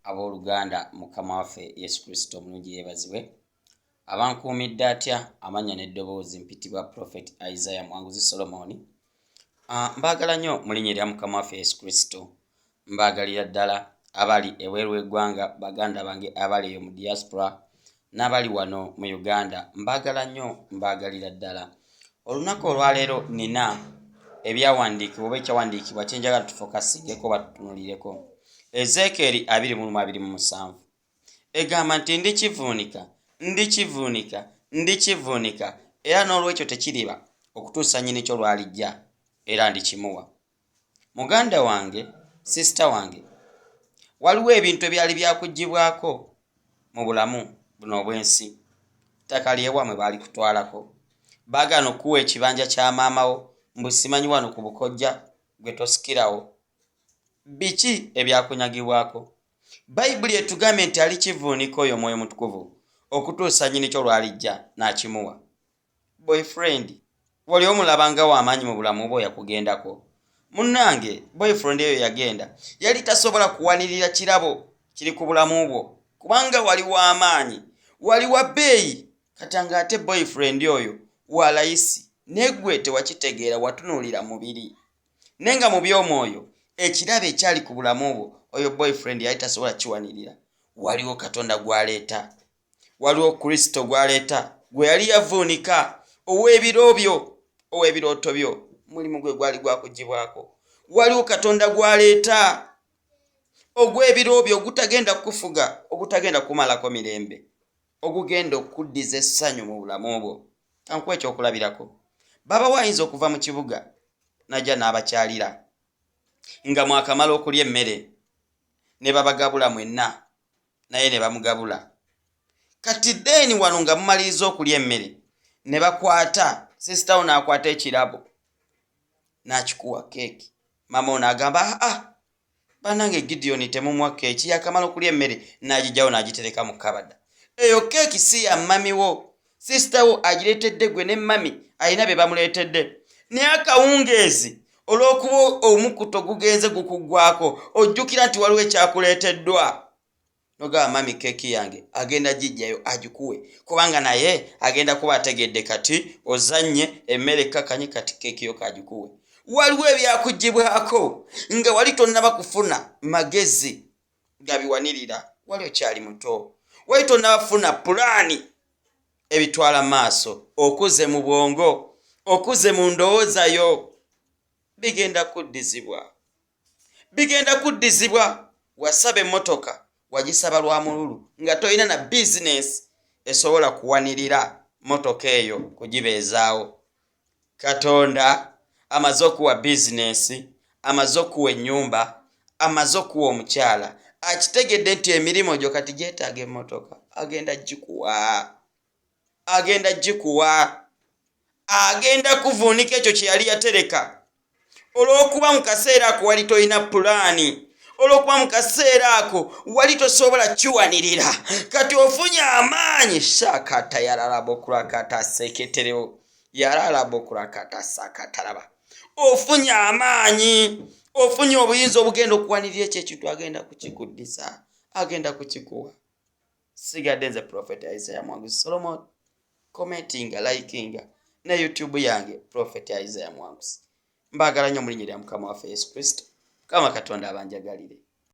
abooluganda mukama waffe Yesu Kristo omulungi yeebazibwe. Abankuumidde atya amanya n'eddoboozi mpitibwa Prophet Isaiah Mwanguzi Solomoni. Mbaagala nnyo mu linnya erya mukama waffe Yesu Kristo. Mbaagalira ddala abali eweeru w'eggwanga, baganda bange abali eyo mu diaspora n'abali wano mu Uganda. Mbaagala nnyo, mbaagalira ddala. Olunaku olwaleero nina ebyawandiikibwa oba ekyawandiikibwa kye njagala tufokasingeko batutunulireko. Ezekeri 20:27 egamba nti ndikivuunika era n'olwekyo tekiriba okutuusa nnyini kyo lw'alijja era ndikimuwa. Muganda wange, sisita wange, waliwo ebintu ebyali byakuggyibwako mu bulamu buno obw'ensi. Ttaka ly'ewamwe baali kutwalako, baagana okuwa ekibanja kya maamawo mbu simanyi wano ku bukojja gwe tosikirawo. Biki ebyakunyagibwako? Bayibuli etugambye nti alikivuunika oyo Mwoyo Mutukuvu okutuusa nnyini kyo lw'alijja n'akimuwa. Boyfriend, wali omulabanga w'amaanyi mu bulamu bwo yakugendako? Munnange, boyfriend eyo yagenda yali tasobola kuwanirira kirabo kiri ku bulamu bwo kubanga wali w'amaanyi, wali wa bbeeyi. Katanga ate boyfriend oyo wa layisi negwe tewakitegeera, watunuulira mubiri. Nenga mu by'omwoyo ekirabo ekyali ku bulamu bwo oyo boyfriend yali tasobola kiwanirira. Waliwo Katonda gw'aleeta, waliwo Kristo gw'aleeta, gwe yali yavuunika ow'ebirooto byo, mulimu gwe gwali gwakuggyibwako. Waliwo Katonda gw'aleeta ogw'ebiro byo ogutagenda kufuga, ogutagenda kumalako mirembe, ogugenda okuddiza essanyu mu bulamu bwo. Kankuwa ekyokulabirako. Baba wayinza okuva mu kibuga najja n'abakyalira nga mwakamala okulya emmere ne babagabula mwenna, naye ne bamugabula. Kati deni wano nga mumaliriza okulya emmere ne bakwata, sisitawo n'akwata ekirabo n'akikuwa keeki. Mama ono agamba bannange Gideon temumuwa keeki, yakamala okulya emmere n'agijjawo n'agitereka mu kabada. Eyo keeki si ya mamiwo, sisitawo agireetedde gwe ne mami alina be bamuleetedde. Naye akawungeezi olw'okuba omukuto gugenze gukuggwako ojjukira nti waliwo ekyakuleeteddwa. Nogamba mami keeki yange agenda gijjayo agikuwe kubanga naye agenda kuba ategedde kati ozanye emmere ekkakanye kati keeki yo kagikuwe. Waliwo ebyakuggyibwako nga wali tonnaba kufuna magezi gabiwanirira, wali okyali muto, wali tonnaba kufuna pulaani ebitwala maaso, okuze mu bwongo, okuze mu ndowooza yo. Bigenda kuddizibwa. Wasaba emmotoka wagisaba lwa mululu nga tolina na bizinesi esobola kuwanirira motoka eyo kugibeezaawo. Katonda amaze okuwa bizinesi, amaze okuwa ennyumba, amaze okuwa omukyala, akitegedde nti emirimu gyo kati gyetaaga emmotoka, agenda kuvuunika ekyo kye yali yatereka. Olw'okuba mu kaseera ako wali tolina pulaani, olw'okuba mu kaseera ako wali tosobola kiwanirira, kati ofunye amaanyi. Shakata yaralabokurakata seketereo yaralabokurakata sakataraba. Ofunye amaanyi, ofunye obuyinza obugenda okuwanirira ekyo ekintu, agenda kukikuddisa, agenda kukikuwa. Sigadde nze Prophet Isaiah Mwanguzi Solomon, commentinga, likinga ne YouTube yange Prophet Isaiah Mwanguzi. Mbaagala nnyo mu linnya lya mukama waffe Yesu Kristo. Mukama Katonda abanjagalire.